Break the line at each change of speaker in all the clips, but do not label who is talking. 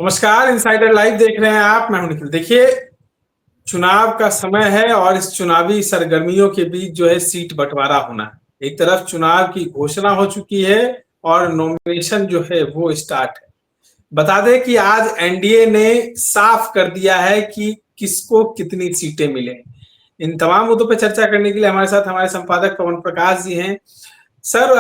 नमस्कार, insider live देख रहे हैं आप। मैं हूं निखिल। देखिए, चुनाव का समय है और इस चुनावी सरगर्मियों के बीच जो है सीट बंटवारा होना है। एक तरफ चुनाव की घोषणा हो चुकी है और नॉमिनेशन जो है वो स्टार्ट है। बता दें कि आज एनडीए ने साफ कर दिया है कि किसको कितनी सीटें मिले। इन तमाम मुद्दों पर चर्चा करने के लिए हमारे साथ हमारे संपादक पवन प्रकाश जी हैं। सर,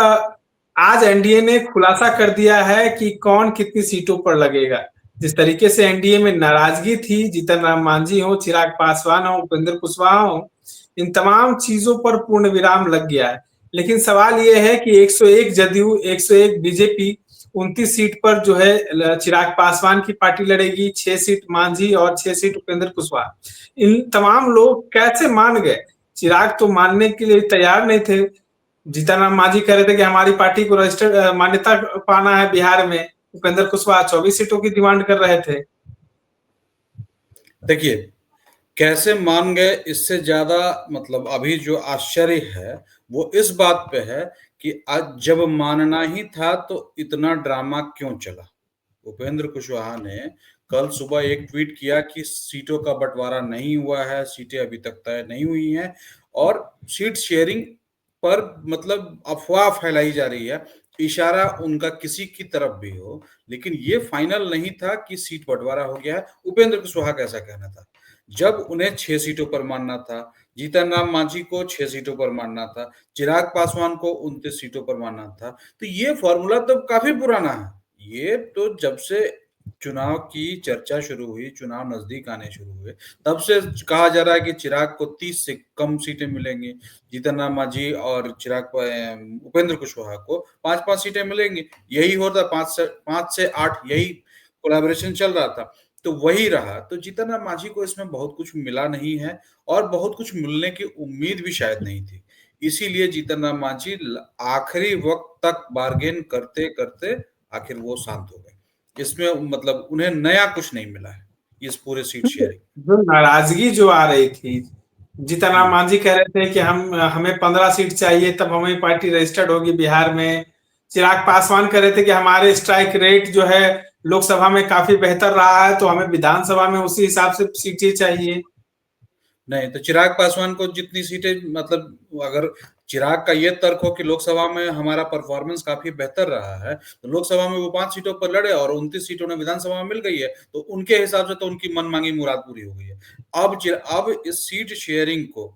आज एनडीए ने खुलासा कर दिया है कि कौन कितनी सीटों पर लगेगा। जिस तरीके से एनडीए में नाराजगी थी, जीतन राम मांझी हो, चिराग पासवान हो, उपेंद्र कुशवाहा हो, इन तमाम चीजों पर पूर्ण विराम लग गया है। लेकिन सवाल यह है कि 101 जदयू, 101 बीजेपी, 29 सीट पर जो है चिराग पासवान की पार्टी लड़ेगी, 6 सीट मांझी और 6 सीट उपेंद्र कुशवाहा। इन तमाम लोग कैसे मान गए? चिराग तो मानने के लिए तैयार नहीं थे। जीतन राम मांझी कह रहे थे कि हमारी पार्टी को रजिस्टर्ड मान्यता पाना है बिहार में। उपेंद्र कुशवाहा 24 सीटों की डिमांड कर रहे थे।
देखिए, कैसे मान गए, इससे ज्यादा मतलब अभी जो आश्चर्य है वो इस बात पे है कि आज जब मानना ही था तो इतना ड्रामा क्यों चला। उपेंद्र कुशवाहा ने कल सुबह एक ट्वीट किया कि सीटों का बंटवारा नहीं हुआ है, सीटें अभी तक तय नहीं हुई हैं और सीट शेयरिंग पर मतलब अफवाह फैलाई जा रही है। इशारा उनका किसी की तरफ भी हो, लेकिन ये फाइनल नहीं था कि सीट बंटवारा हो गया है। उपेंद्र कुशवाहा का ऐसा कहना था। जब उन्हें 6 सीटों पर मानना था, जीतन राम मांझी को 6 सीटों पर मानना था, चिराग पासवान को 29 सीटों पर मानना था, तो ये फॉर्मूला तो काफी पुराना है। ये तो जब से चुनाव की चर्चा शुरू हुई, चुनाव नजदीक आने शुरू हुए, तब से कहा जा रहा है कि चिराग को 30 से कम सीटें मिलेंगी, जीतन राम मांझी और उपेंद्र कुशवाहा को 5-5 सीटें मिलेंगी। यही होता, 5 से 8 यही कोलैबोरेशन चल रहा था, तो वही रहा। तो जीतन राम मांझी को इसमें बहुत कुछ मिला नहीं है और बहुत कुछ मिलने की उम्मीद भी शायद नहीं थी। इसीलिए जीतन राम मांझी आखिरी वक्त तक बार्गेन करते करते आखिर वो शांत हो गए। इसमें मतलब उन्हें नया कुछ नहीं मिला है इस पूरे सीट शेयरिंग।
जो नाराजगी जो आ रही थी, जीतन राम मांझी कह रहे थे कि हमें 15 सीट चाहिए, तब हमारी पार्टी रजिस्टर्ड होगी बिहार में। चिराग पासवान कह रहे थे कि हमारे स्ट्राइक रेट जो है लोकसभा में काफी बेहतर रहा है, तो हमें विधानसभा में उसी हिसाब से सीटें चाहिए।
नहीं, तो चिराग पासवान को जितनी सीटें, मतलब अगर चिराग का ये तर्क हो कि लोकसभा में हमारा परफॉर्मेंस काफी बेहतर रहा है, तो लोकसभा में वो 5 सीटों पर लड़े और 29 सीटों ने विधानसभा में मिल गई है, तो उनके हिसाब से तो उनकी मनमांगी मुराद पूरी हो गई है। अब इस सीट शेयरिंग को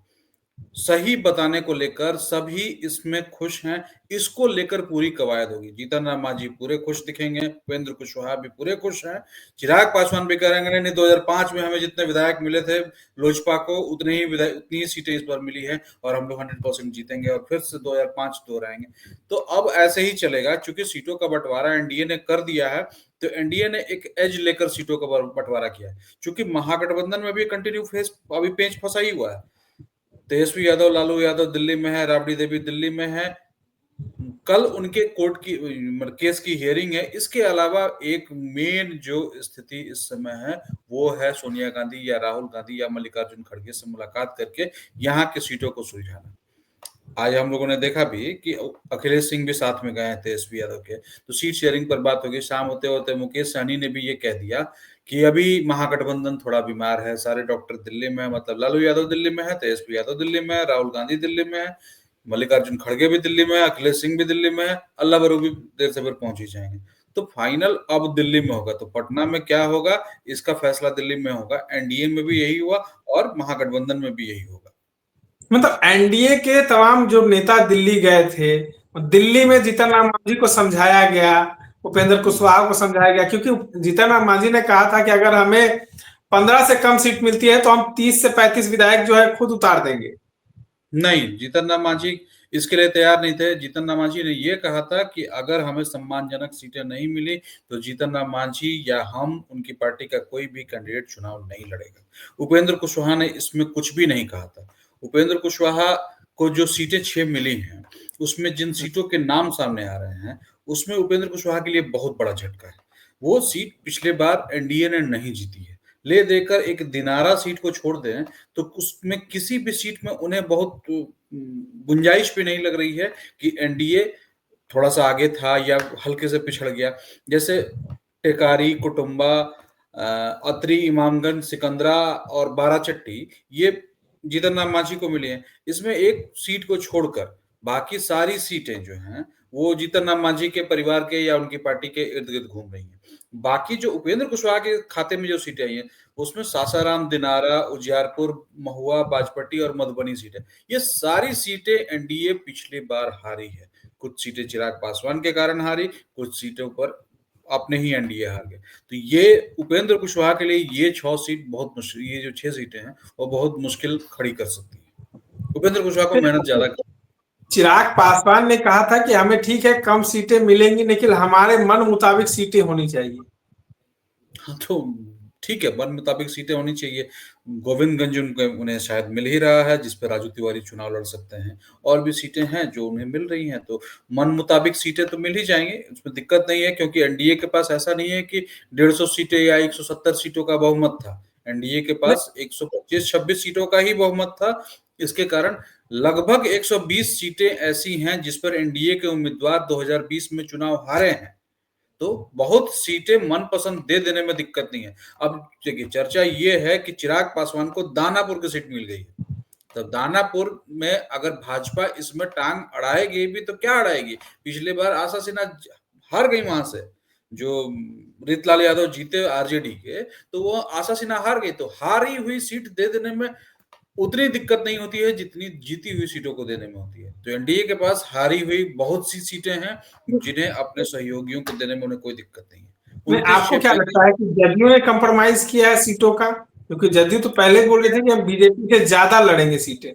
सही बताने को लेकर सभी इसमें खुश हैं। इसको लेकर पूरी कवायद होगी। जीतन राम मांझी पूरे खुश दिखेंगे, उपेंद्र कुशवाहा भी पूरे खुश हैं, चिराग पासवान भी करेंगे नहीं 2005 में हमें जितने विधायक मिले थे लोजपा को, उतनी ही सीटें इस बार मिली हैं और हम लोग 100% जीतेंगे और फिर से 2005 दोहराएंगे। तो अब ऐसे ही चलेगा। चूंकि सीटों का बंटवारा एनडीए ने कर दिया है, तो एनडीए ने एक एज लेकर सीटों का बंटवारा किया है। चूंकि महागठबंधन में भी कंटिन्यू फेस अभी पेंच फंसा ही हुआ है। तेजस्वी यादव, लालू यादव दिल्ली में है, राबड़ी देवी दिल्ली में है। कल उनके कोर्ट की केस की हियरिंग है। इसके अलावा एक मेन जो स्थिति इस समय है वो है सोनिया गांधी या राहुल गांधी या मल्लिकार्जुन खड़गे से मुलाकात करके यहाँ की सीटों को सुलझाना। आज हम लोगों ने देखा भी कि अखिलेश सिंह भी साथ में गए हैं तेजस्वी यादव के, तो सीट शेयरिंग पर बात होगी। शाम होते होते मुकेश सहनी ने भी ये कह दिया कि अभी महागठबंधन थोड़ा बीमार है, सारे डॉक्टर दिल्ली में है, मतलब लालू यादव दिल्ली में है, तेजस्वी यादव दिल्ली में है, राहुल गांधी दिल्ली में है, मल्लिकार्जुन खड़गे भी दिल्ली में है, अखिलेश सिंह भी दिल्ली में है, अल्लाह बरू भी देर से फिर पहुंच ही जाएंगे। तो फाइनल अब दिल्ली में होगा। तो पटना में क्या होगा इसका फैसला दिल्ली में होगा। एनडीए में भी यही हुआ और महागठबंधन में भी यही होगा।
मतलब एनडीए के तमाम जो नेता दिल्ली गए थे, दिल्ली में जीतन राम मांझी को समझाया गया, उपेंद्र कुशवाहा को समझाया गया, क्योंकि जीतन राम मांझी ने कहा था कि अगर हमें 15 से कम सीट मिलती है तो हम 30 से 35 विधायक जो है खुद उतार देंगे।
नहीं, जीतन राम मांझी इसके लिए तैयार नहीं थे। जीतन राम मांझी ने यह कहा था कि अगर हमें सम्मानजनक सीटें नहीं मिली तो जीतन राम मांझी या हम उनकी पार्टी का कोई भी कैंडिडेट चुनाव नहीं लड़ेगा। उपेंद्र कुशवाहा ने इसमें कुछ भी नहीं कहा था। उपेंद्र कुशवाहा को जो सीटें 6 मिली हैं, उसमें जिन सीटों के नाम सामने आ रहे हैं, उसमें उपेंद्र कुशवाहा के लिए बहुत बड़ा झटका है। वो सीट पिछले बार एनडीए ने नहीं जीती है। ले देकर एक दिनारा सीट को छोड़ दें तो उसमें किसी भी सीट में उन्हें बहुत गुंजाइश भी नहीं लग रही है कि एनडीए थोड़ा सा आगे था या हल्के से पिछड़ गया। जैसे टेकारी, कुटुंबा, अत्री, इमामगंज, सिकंदरा और बाराचट्टी, ये जीतन राम मांझी को मिली हैं। इसमें एक सीट को छोड़कर बाकी सारी सीटें जो हैं वो जीतन राम मांझी के परिवार के या उनकी पार्टी के इर्द गिर्द घूम रही हैं। बाकी जो उपेंद्र कुशवाहा के खाते में जो सीटें आई हैं उसमें सासाराम, दिनारा, उजियारपुर, महुआ, बाजपट्टी और मधुबनी सीट है। ये सारी सीटें एनडीए पिछली बार हारी है। कुछ सीटें चिराग पासवान के कारण हारी, कुछ सीटों पर अपने ही एनडीए हार गए। तो ये उपेंद्र कुशवाहा के लिए ये 6 सीट बहुत मुश्किल, ये जो 6 सीटें हैं वो बहुत मुश्किल खड़ी कर सकती है। उपेंद्र कुशवाहा को मेहनत ज्यादा कर।
चिराग पासवान ने कहा था कि हमें ठीक है कम सीटें मिलेंगी लेकिन हमारे मन मुताबिक सीटें होनी चाहिए।
हाँ तो ठीक है, मन मुताबिक सीटें होनी चाहिए। गोविंदगंज उन्हें शायद मिल ही रहा है जिस पर राजू तिवारी चुनाव लड़ सकते हैं, और भी सीटें हैं जो उन्हें मिल रही हैं, तो मन मुताबिक सीटें तो मिल ही जाएंगी, उसमें दिक्कत नहीं है। क्योंकि एनडीए के पास ऐसा नहीं है कि 150 सीटें या 170 सीटों का बहुमत था। एनडीए के पास 125-26 सीटों का ही बहुमत था। इसके कारण लगभग 120 सीटें ऐसी हैं जिस पर एनडीए के उम्मीदवार 2020 में चुनाव हारे हैं। तो बहुत सीटें मनपसंद दे देने में दिक्कत नहीं है। अब देखिए, चर्चा ये है कि चिराग पासवान को दानापुर की सीट मिल गई है। तो दानापुर में अगर भाजपा इसमें टांग अड़ाएगी भी तो क्या अड़ाएगी? पिछली बार आशा सिन्हा हार गई वहां से, जो रीतलाल यादव जीते आरजेडी के, तो वो आशा सिन्हा हार गई। तो हारी हुई सीट दे देने में उतनी दिक्कत नहीं होती है जितनी जीती हुई सीटों को देने में होती है। तो एनडीए के पास हारी हुई बहुत सी सीटें हैं जिन्हें अपने सहयोगियों को देने में उन्हें कोई दिक्कत नहीं है।
नहीं, आपको क्या
29-36
लगता है कि जदयू ने कंप्रोमाइज किया है सीटों का? क्योंकि जदयू तो पहले बोल रहे थे कि हम बीजेपी से ज्यादा लड़ेंगे सीटें।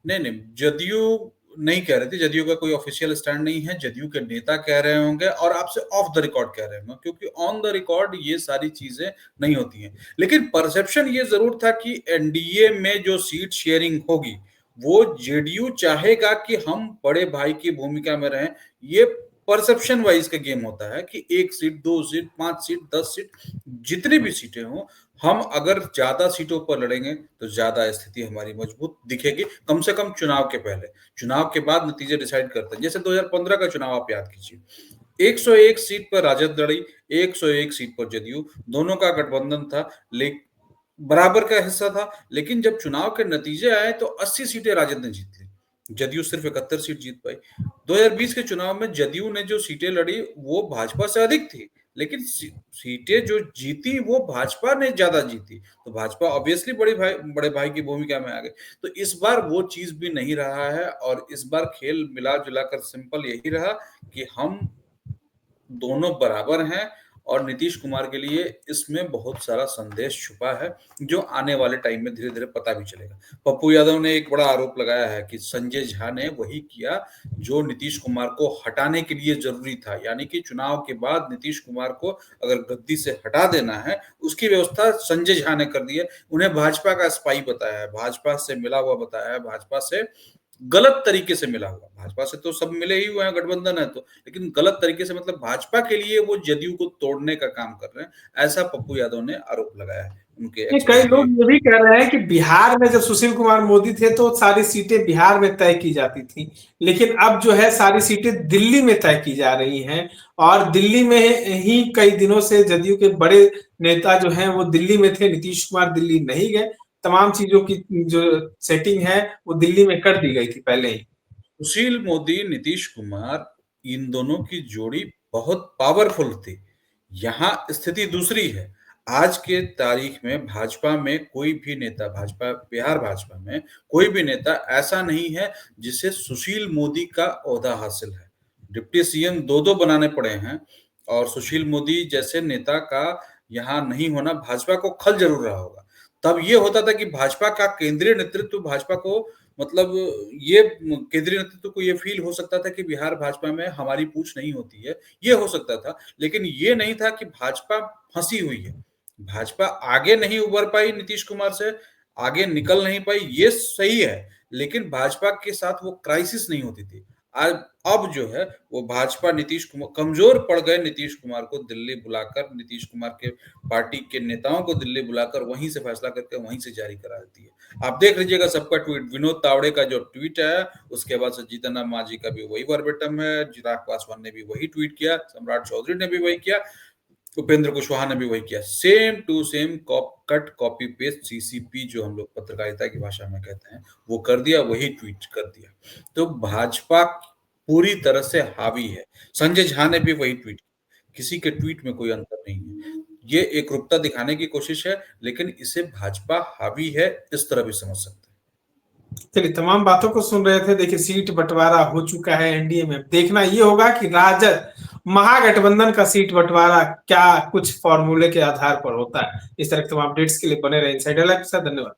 नहीं, जदयू नहीं कह रहे थे, जदयू का कोई ऑफिशियल स्टैंड नहीं है। जदयू के नेता कह रहे होंगे और आपसे ऑफ द रिकॉर्ड कह रहे होंगे, क्योंकि ऑन द रिकॉर्ड ये सारी चीजें नहीं होती हैं। लेकिन परसेप्शन ये जरूर था कि एनडीए में जो सीट शेयरिंग होगी वो जेडीयू चाहेगा कि हम बड़े भाई की भूमिका में रहें। ये परसेप्शन वाइज का गेम होता है कि 1 सीट, 2 सीट, 5 सीट, 10 सीट, जितनी भी सीटें हों, हम अगर ज्यादा सीटों पर लड़ेंगे तो ज्यादा स्थिति हमारी मजबूत दिखेगी, कम से कम चुनाव के पहले। चुनाव के बाद नतीजे डिसाइड करते हैं। जैसे 2015 का चुनाव आप याद कीजिए, 101 सीट पर राजद लड़ी, 101 सीट पर जदयू, दोनों का गठबंधन था, लेकिन बराबर का हिस्सा था। लेकिन जब चुनाव के नतीजे आए तो 80 सीटें राजद ने जीत ली, जदयू सिर्फ 71 सीट जीत पाई। 2020 के चुनाव में जदयू ने जो सीटें लड़ी वो भाजपा से अधिक थी, लेकिन सीटें जो जीती वो भाजपा ने ज्यादा जीती। तो भाजपा ऑब्वियसली बड़े भाई की भूमिका में आ गई। तो इस बार वो चीज भी नहीं रहा है, और इस बार खेल मिला जुलाकर सिंपल यही रहा कि हम दोनों बराबर हैं, और नीतीश कुमार के लिए इसमें बहुत सारा संदेश छुपा है जो आने वाले टाइम में धीरे धीरे पता भी चलेगा। पप्पू यादव ने एक बड़ा आरोप लगाया है कि संजय झा ने वही किया जो नीतीश कुमार को हटाने के लिए जरूरी था, यानी कि चुनाव के बाद नीतीश कुमार को अगर गद्दी से हटा देना है उसकी व्यवस्था संजय झा ने कर दी है। उन्हें भाजपा का स्पाई बताया है, भाजपा से मिला हुआ बताया है, भाजपा से गलत तरीके से मिला हुआ। भाजपा से तो सब मिले ही हुए हैं, गठबंधन है तो, लेकिन गलत तरीके से, मतलब भाजपा के लिए वो जदयू को तोड़ने का काम कर रहे हैं, ऐसा पप्पू यादव ने आरोप लगाया है उनके
कई लोग ये भी कह रहे हैं कि बिहार में जब सुशील कुमार मोदी थे तो सारी सीटें बिहार में तय की जाती थी, लेकिन अब जो है सारी सीटें दिल्ली में तय की जा रही हैं। और दिल्ली में ही कई दिनों से जदयू के बड़े नेता जो हैं वो दिल्ली में थे, नीतीश कुमार दिल्ली नहीं गए। तमाम चीजों की जो सेटिंग है वो दिल्ली में कर दी गई थी पहले ही।
सुशील मोदी, नीतीश कुमार, इन दोनों की जोड़ी बहुत पावरफुल थी। यहाँ स्थिति दूसरी है। आज के तारीख में भाजपा में कोई भी नेता, बिहार भाजपा में कोई भी नेता ऐसा नहीं है जिसे सुशील मोदी का ओहदा हासिल है। डिप्टी सीएम 2-2 बनाने पड़े हैं, और सुशील मोदी जैसे नेता का यहाँ नहीं होना भाजपा को खल जरूर रहा होगा। तब ये होता था कि भाजपा का केंद्रीय नेतृत्व, भाजपा को मतलब ये केंद्रीय नेतृत्व को ये फील हो सकता था कि बिहार भाजपा में हमारी पूछ नहीं होती है, ये हो सकता था। लेकिन ये नहीं था कि भाजपा फंसी हुई है, भाजपा आगे नहीं उबर पाई, नीतीश कुमार से आगे निकल नहीं पाई, ये सही है। लेकिन भाजपा के साथ वो क्राइसिस नहीं होती थी। आज अब जो है वो भाजपा नीतीश कुमार कमजोर पड़ गए, नीतीश कुमार को दिल्ली बुलाकर, नीतीश कुमार के पार्टी के नेताओं को दिल्ली बुलाकर वहीं से फैसला करके वहीं से जारी करा देती है। आप देख लीजिएगा सबका ट्वीट, विनोद तावड़े का जो ट्वीट है उसके बाद से जीतन राम मांझी का भी वही वर्बेटम है, चिराग पासवान ने भी वही ट्वीट किया, सम्राट चौधरी ने भी वही किया। उपेंद्र कुशवाहा ने भी वही किया, same to same cut copy paste CCP जो हम लोग पत्रकारिता की भाषा में कहते हैं वो कर दिया, वही ट्वीट कर दिया। तो भाजपा पूरी तरह से हावी है। संजय झा ने भी वही ट्वीट किया, किसी के ट्वीट में कोई अंतर नहीं है। ये एकरूपता दिखाने की कोशिश है, लेकिन इसे भाजपा हावी है इस तरह भी समझ सकते हैं।
चलिए, तमाम बातों को सुन रहे थे। देखिए, सीट बंटवारा हो चुका है एनडीए में। देखना ये होगा कि राजद महागठबंधन का सीट बंटवारा क्या कुछ फॉर्मूले के आधार पर होता है। इस तरह के तमाम अपडेट्स के लिए बने रहे इनसाइडर लाइव के साथ। धन्यवाद।